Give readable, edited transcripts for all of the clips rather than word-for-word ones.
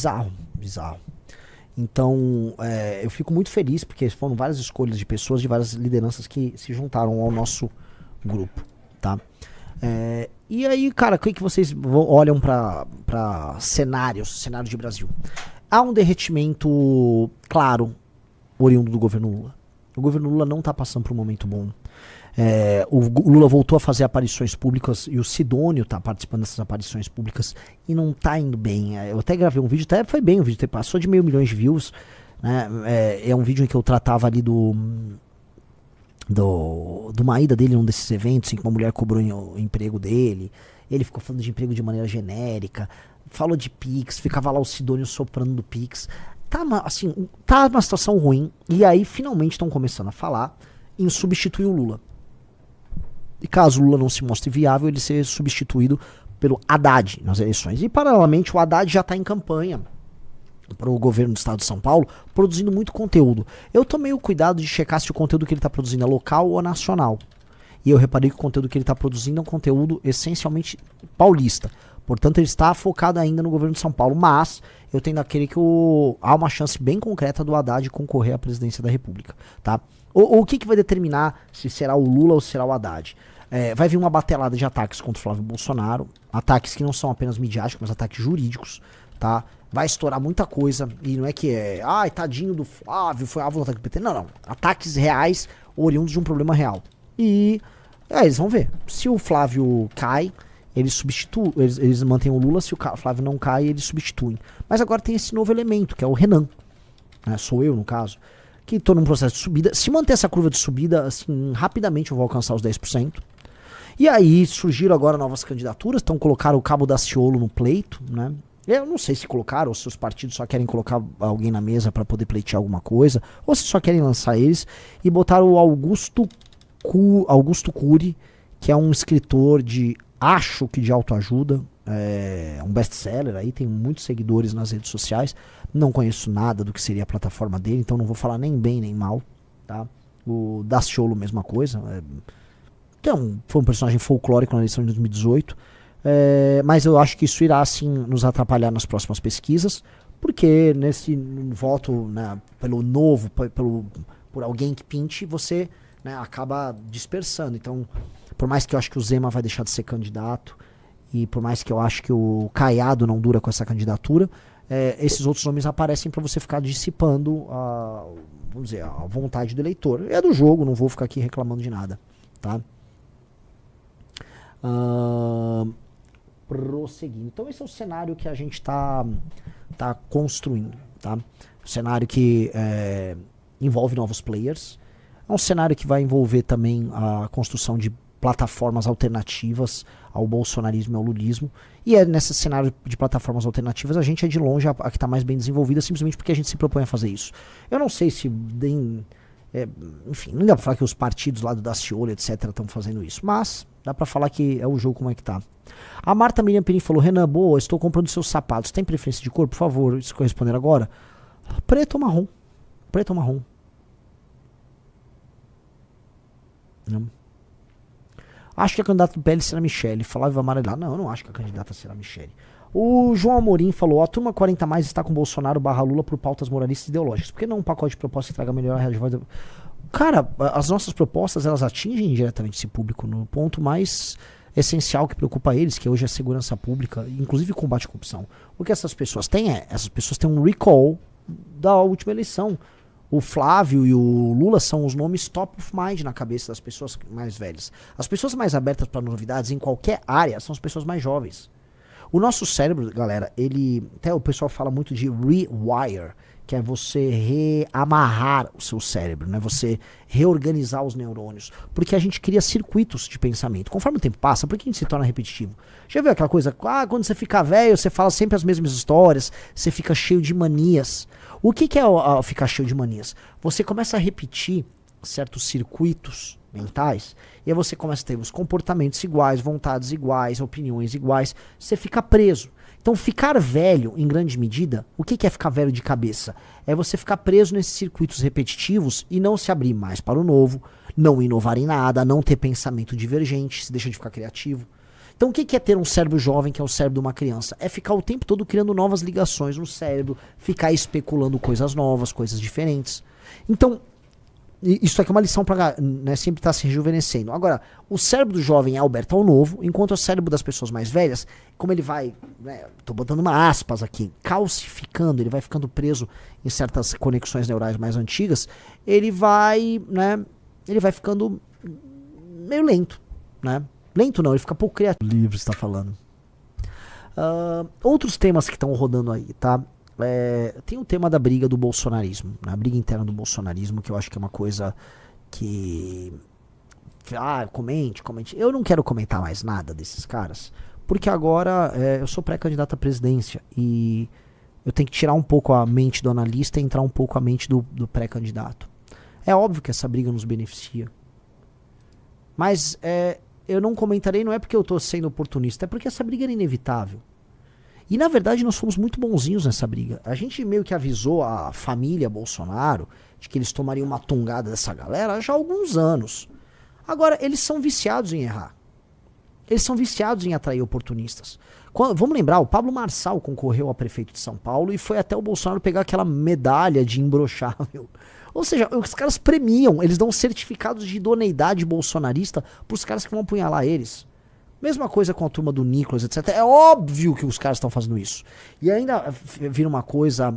bizarro, bizarro. Então, eu fico muito feliz porque foram várias escolhas de pessoas, de várias lideranças que se juntaram ao nosso grupo, tá? E aí, cara, o que vocês olham para cenário de Brasil? Há um derretimento claro, oriundo do governo Lula. O governo Lula não está passando por um momento bom. O Lula voltou a fazer aparições públicas e o Sidônio está participando dessas aparições públicas e não está indo bem. Eu até gravei um vídeo, até foi bem o vídeo, passou de 500 mil de views, né? É um vídeo em que eu tratava ali de uma ida dele num desses eventos em que uma mulher cobrou o emprego dele. Ele ficou falando de emprego de maneira genérica, falou de Pix, ficava lá o Sidônio soprando do Pix. Tá uma situação ruim. E aí finalmente estão começando a falar em substituir o Lula. E caso o Lula não se mostre viável, ele ser substituído pelo Haddad nas eleições. E paralelamente o Haddad já está em campanha para o governo do estado de São Paulo, produzindo muito conteúdo. Eu tomei o cuidado de checar se o conteúdo que ele está produzindo é local ou nacional. E eu reparei que o conteúdo que ele está produzindo é um conteúdo essencialmente paulista. Portanto, ele está focado ainda no governo de São Paulo, mas eu tendo a crer que há uma chance bem concreta do Haddad concorrer à presidência da República, tá? O que vai determinar se será o Lula ou se será o Haddad? Vai vir uma batelada de ataques contra o Flávio Bolsonaro, ataques que não são apenas midiáticos, mas ataques jurídicos, tá? Vai estourar muita coisa, e não é que ai, tadinho do Flávio, foi alvo do ataque do PT. Não. Ataques reais, oriundos de um problema real. E eles vão ver. Se o Flávio cai, eles mantêm o Lula. Se o Flávio não cai, eles substituem. Mas agora tem esse novo elemento, que é o Renan. Né? Sou eu, no caso. Que estou num processo de subida. Se manter essa curva de subida, assim, rapidamente eu vou alcançar os 10%. E aí surgiram agora novas candidaturas. Então colocaram o Cabo Daciolo no pleito, né? Eu não sei se colocaram, ou se os partidos só querem colocar alguém na mesa para poder pleitear alguma coisa, ou se só querem lançar eles, e botaram o Augusto Cury, que é um escritor acho que de autoajuda, um best-seller aí, tem muitos seguidores nas redes sociais, não conheço nada do que seria a plataforma dele, então não vou falar nem bem nem mal, tá? O Daciolo, mesma coisa, foi um personagem folclórico na eleição de 2018, mas eu acho que isso irá sim nos atrapalhar nas próximas pesquisas, porque nesse voto, né, pelo novo, por alguém que pinte, você, né, acaba dispersando. Então, por mais que eu acho que o Zema vai deixar de ser candidato, e por mais que eu acho que o Caiado não dura com essa candidatura, esses outros nomes aparecem para você ficar dissipando vamos dizer, a vontade do eleitor. É do jogo, não vou ficar aqui reclamando de nada, tá? Prosseguindo. Então esse é o cenário que a gente tá construindo, tá? Um cenário que envolve novos players. É um cenário que vai envolver também a construção de plataformas alternativas ao bolsonarismo e ao lulismo. E nesse cenário de plataformas alternativas, a gente é de longe a que está mais bem desenvolvida, simplesmente porque a gente se propõe a fazer isso. Eu não sei se enfim, não dá pra falar que os partidos lá do Daciolo, etc, estão fazendo isso, mas dá pra falar que é o jogo como é que tá. A Marta Miriam Perim falou: Renan, boa, estou comprando seus sapatos, tem preferência de cor? Por favor, isso corresponder agora. Preto ou marrom? Preto ou marrom? Não. Acho que a candidata do PL será a Michele. Flávio Amarelar. Não, eu não acho que a candidata será a Michele. O João Amorim falou: a turma 40 mais está com Bolsonaro / Lula por pautas moralistas e ideológicas. Por que não um pacote de propostas que traga melhor a realidade? Cara, as nossas propostas, elas atingem diretamente esse público no ponto mais essencial que preocupa eles, que hoje é a segurança pública, inclusive combate à corrupção. O que essas pessoas têm essas pessoas têm um recall da última eleição. O Flávio e o Lula são os nomes top of mind na cabeça das pessoas mais velhas. As pessoas mais abertas para novidades em qualquer área são as pessoas mais jovens. O nosso cérebro, galera, até o pessoal fala muito de rewire, que é você reamarrar o seu cérebro, né? Você reorganizar os neurônios, porque a gente cria circuitos de pensamento. Conforme o tempo passa, por que a gente se torna repetitivo? Já viu aquela coisa, quando você fica velho, você fala sempre as mesmas histórias, você fica cheio de manias. O que é ficar cheio de manias? Você começa a repetir certos circuitos mentais, e aí você começa a ter os comportamentos iguais, vontades iguais, opiniões iguais, você fica preso. Então ficar velho, em grande medida, o que é ficar velho de cabeça? É você ficar preso nesses circuitos repetitivos e não se abrir mais para o novo, não inovar em nada, não ter pensamento divergente, se deixa de ficar criativo. Então o que é ter um cérebro jovem, que é o cérebro de uma criança? É ficar o tempo todo criando novas ligações no cérebro, ficar especulando coisas novas, coisas diferentes. Então, isso aqui é uma lição para, né, sempre estar se rejuvenescendo. Agora, o cérebro do jovem é aberto ao novo, enquanto o cérebro das pessoas mais velhas, como ele vai, né, tô botando uma aspas aqui, calcificando, ele vai ficando preso em certas conexões neurais mais antigas, ele vai, né, ele vai ficando meio lento, né? Lento não, ele fica pouco criativo. O livro está falando. Outros temas que estão rodando aí, tá? Tem o tema da briga do bolsonarismo, né? A briga interna do bolsonarismo, que eu acho que é uma coisa que... comente. Eu não quero comentar mais nada desses caras, porque agora eu sou pré-candidato à presidência e eu tenho que tirar um pouco a mente do analista e entrar um pouco a mente do pré-candidato. É óbvio que essa briga nos beneficia. Mas eu não comentarei, não é porque eu tô sendo oportunista, é porque essa briga era inevitável. E na verdade nós fomos muito bonzinhos nessa briga. A gente meio que avisou a família Bolsonaro de que eles tomariam uma tungada dessa galera já há alguns anos. Agora, eles são viciados em errar. Eles são viciados em atrair oportunistas. Vamos lembrar, o Pablo Marçal concorreu a prefeito de São Paulo e foi até o Bolsonaro pegar aquela medalha de imbrochável. Ou seja, os caras premiam, eles dão certificados de idoneidade bolsonarista pros caras que vão apunhalar eles. Mesma coisa com a turma do Nicolas, etc. É óbvio que os caras estão fazendo isso. E ainda vira uma coisa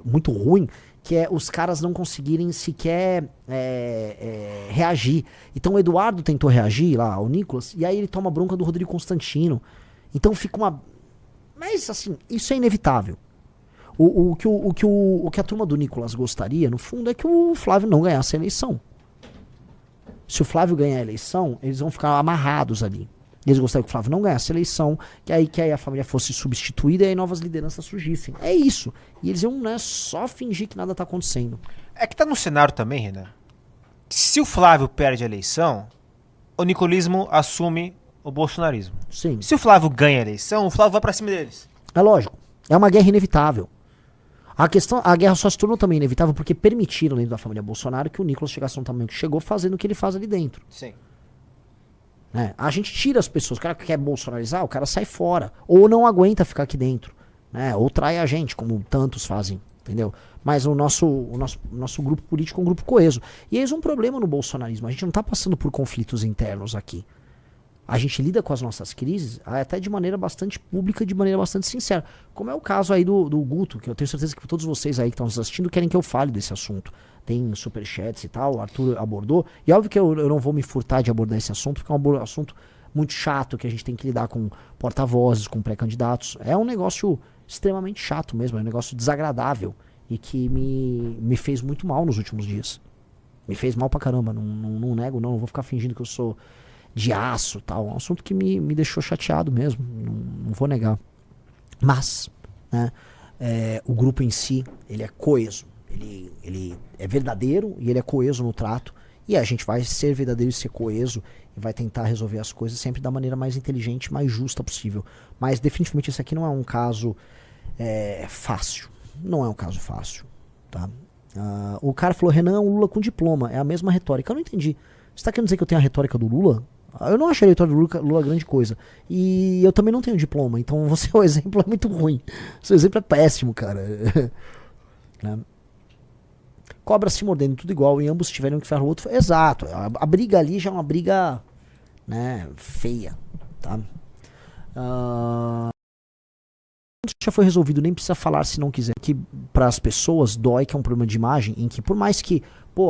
muito ruim, que é os caras não conseguirem sequer reagir. Então o Eduardo tentou reagir lá, o Nicolas, e aí ele toma bronca do Rodrigo Constantino. Então fica uma... Mas assim, isso é inevitável. O que a turma do Nicolas gostaria, no fundo, é que o Flávio não ganhasse a eleição. Se o Flávio ganhar a eleição, eles vão ficar amarrados ali. Eles gostariam que o Flávio não ganhasse a eleição, que aí a família fosse substituída e aí novas lideranças surgissem. É isso. E eles iam, né, só fingir que nada tá acontecendo. É que tá no cenário também, Renan. Se o Flávio perde a eleição, o nicolismo assume o bolsonarismo. Sim. Se o Flávio ganha a eleição, o Flávio vai pra cima deles. É lógico. É uma guerra inevitável. A guerra só se tornou também inevitável porque permitiram dentro da família Bolsonaro que o Nicolas chegasse a um tamanho que chegou fazendo o que ele faz ali dentro. Sim. A gente tira as pessoas. O cara que quer bolsonarizar, o cara sai fora. Ou não aguenta ficar aqui dentro. Ou trai a gente, como tantos fazem. Entendeu? Mas o nosso grupo político é um grupo coeso. E eis um problema no bolsonarismo. A gente não está passando por conflitos internos aqui. A gente lida com as nossas crises até de maneira bastante pública, de maneira bastante sincera. Como é o caso aí do Guto, que eu tenho certeza que todos vocês aí que estão nos assistindo querem que eu fale desse assunto. Tem superchats e tal, o Arthur abordou. E óbvio que eu não vou me furtar de abordar esse assunto, porque é um assunto muito chato, que a gente tem que lidar com porta-vozes, com pré-candidatos. É um negócio extremamente chato mesmo, é um negócio desagradável e que me fez muito mal nos últimos dias. Me fez mal pra caramba, não nego, não vou ficar fingindo que eu sou de aço, tal. É um assunto que me deixou chateado mesmo, não vou negar. Mas, né, o grupo em si, ele é coeso, ele é verdadeiro e ele é coeso no trato, e a gente vai ser verdadeiro e ser coeso e vai tentar resolver as coisas sempre da maneira mais inteligente, mais justa possível. Mas definitivamente esse aqui não é um caso fácil, não é um caso fácil, tá? O cara falou, Renan, o Lula com diploma, é a mesma retórica. Eu não entendi. Você tá querendo dizer que eu tenho a retórica do Lula? Eu não achei a retórica do Lula grande coisa. E eu também não tenho diploma, então você, o exemplo é muito ruim. Seu exemplo é péssimo, cara. Né? Cobra se mordendo, tudo igual, e ambos tiveram que ferrar o outro. Exato, a briga ali já é uma briga, né, feia, tá? Já foi resolvido, nem precisa falar se não quiser. Que para as pessoas dói, que é um problema de imagem, em que por mais que,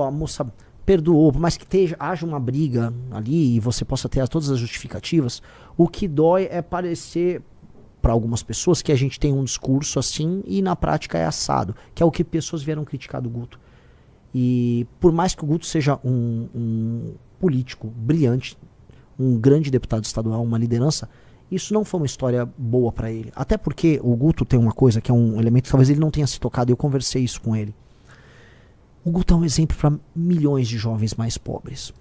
a moça perdoou, por mais que haja uma briga ali e você possa ter todas as justificativas, o que dói é parecer para algumas pessoas que a gente tem um discurso assim e na prática é assado, que é o que pessoas vieram criticar do Guto. E por mais que o Guto seja um político brilhante, um grande deputado estadual, uma liderança, isso não foi uma história boa para ele. Até porque o Guto tem uma coisa que é um elemento que talvez ele não tenha se tocado, e eu conversei isso com ele. O Guto é um exemplo para milhões de jovens mais pobres.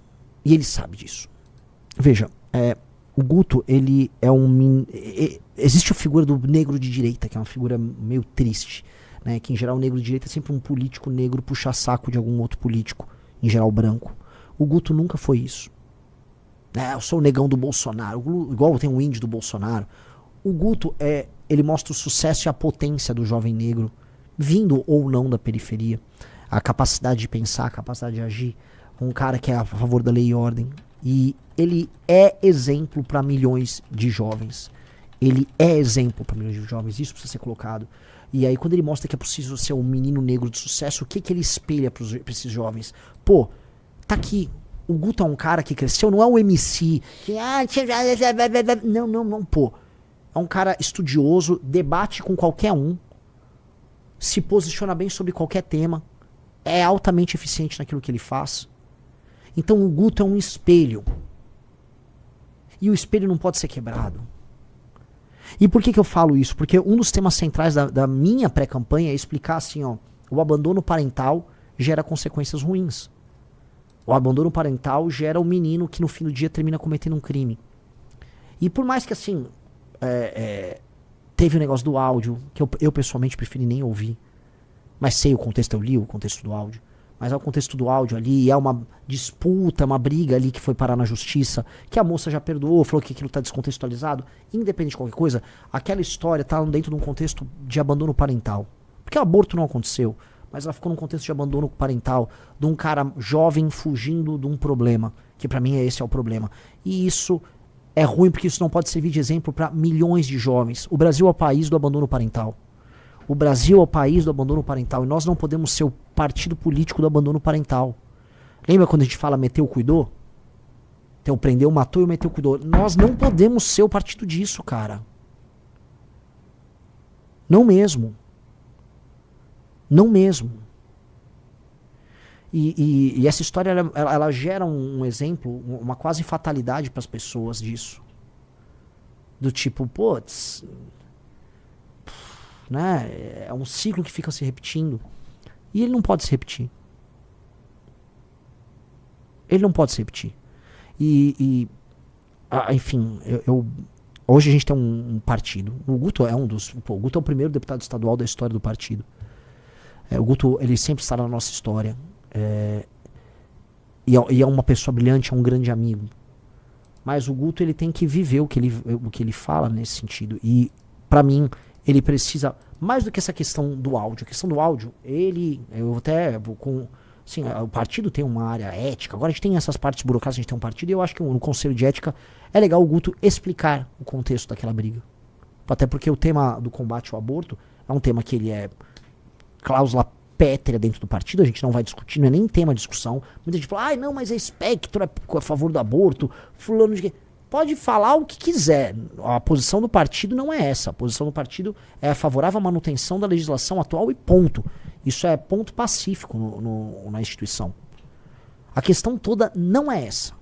E ele sabe disso. Veja, o Guto, ele é existe a figura do negro de direita, que é uma figura meio triste, né? Que em geral o negro de direita é sempre um político negro puxa-saco de algum outro político, em geral branco. O Guto nunca foi isso. né? Eu sou o negão do Bolsonaro, igual tem o índio do Bolsonaro. O Guto, ele mostra o sucesso e a potência do jovem negro, vindo ou não da periferia. A capacidade de pensar, a capacidade de agir. Um cara que é a favor da lei e ordem. E ele é exemplo para milhões de jovens. Ele é exemplo para milhões de jovens. Isso precisa ser colocado. E aí quando ele mostra que é possível ser um menino negro de sucesso, o que ele espelha para esses jovens? Pô, tá aqui. O Guto é um cara que cresceu, não é um MC. Que, não, pô. É um cara estudioso, debate com qualquer um, se posiciona bem sobre qualquer tema, é altamente eficiente naquilo que ele faz. Então o Guto é um espelho. E o espelho não pode ser quebrado. E por que eu falo isso? Porque um dos temas centrais da minha pré-campanha é explicar assim, ó, o abandono parental gera consequências ruins. O abandono parental gera o menino que no fim do dia termina cometendo um crime. E por mais que assim, teve o negócio do áudio, que eu pessoalmente preferi nem ouvir, mas sei o contexto, eu li o contexto do áudio, mas é o contexto do áudio ali, é uma disputa, uma briga ali que foi parar na justiça, que a moça já perdoou, falou que aquilo tá descontextualizado. Independente de qualquer coisa, aquela história tá dentro de um contexto de abandono parental. Porque o aborto não aconteceu, mas ela ficou num contexto de abandono parental, de um cara jovem fugindo de um problema, que pra mim esse é o problema. E isso é ruim porque isso não pode servir de exemplo para milhões de jovens. O Brasil é o país do abandono parental. O Brasil é o país do abandono parental e nós não podemos ser o partido político do abandono parental. Lembra quando a gente fala meteu, cuidou? Então prendeu, matou e meteu, cuidou. Nós não podemos ser o partido disso, cara. Não mesmo. Não mesmo. E essa história ela gera um exemplo, uma quase fatalidade para as pessoas disso. Do tipo, putz, né? É um ciclo que fica se repetindo. E ele não pode se repetir. Ele não pode se repetir. Enfim, hoje a gente tem um partido. O Guto é o Guto é o primeiro deputado estadual da história do partido. O Guto, ele sempre está na nossa história. E é uma pessoa brilhante, é um grande amigo. Mas o Guto, ele tem que viver o que ele fala nesse sentido. E, pra mim, ele precisa, mais do que essa questão do áudio. A questão do áudio, assim, o partido tem uma área ética. Agora a gente tem essas partes burocráticas, a gente tem um partido. E eu acho que no Conselho de Ética é legal o Guto explicar o contexto daquela briga. Até porque o tema do combate ao aborto é um tema que ele é cláusula pétrea dentro do partido, a gente não vai discutir, não é nem tema de discussão. Muita gente fala, não, mas é espectro, é a favor do aborto, fulano de quê. Pode falar o que quiser. A posição do partido não é essa. A posição do partido é favorável à manutenção da legislação atual e ponto. Isso é ponto pacífico na instituição. A questão toda não é essa.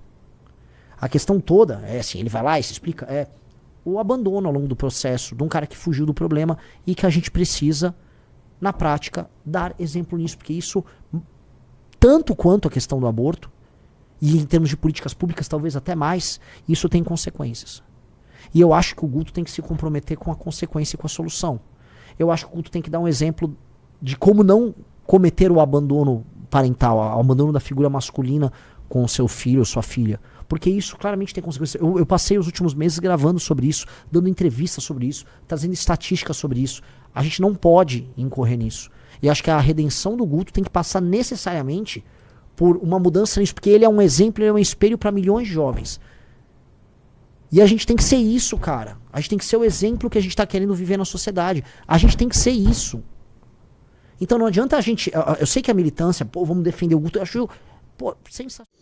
A questão toda é assim, ele vai lá e se explica, é o abandono ao longo do processo de um cara que fugiu do problema e que a gente precisa, na prática, dar exemplo nisso, porque isso, tanto quanto a questão do aborto, e em termos de políticas públicas talvez até mais, isso tem consequências. E eu acho que o Guto tem que se comprometer com a consequência e com a solução. Eu acho que o Guto tem que dar um exemplo de como não cometer o abandono parental, o abandono da figura masculina com o seu filho ou sua filha. Porque isso claramente tem consequências. Eu passei os últimos meses gravando sobre isso, dando entrevistas sobre isso, trazendo estatísticas sobre isso. A gente não pode incorrer nisso. E acho que a redenção do Guto tem que passar necessariamente por uma mudança nisso, porque ele é um exemplo, ele é um espelho para milhões de jovens. E a gente tem que ser isso, cara. A gente tem que ser o exemplo que a gente está querendo viver na sociedade. A gente tem que ser isso. Então não adianta a gente... Eu sei que a militância, vamos defender o Guto, eu acho sensacional.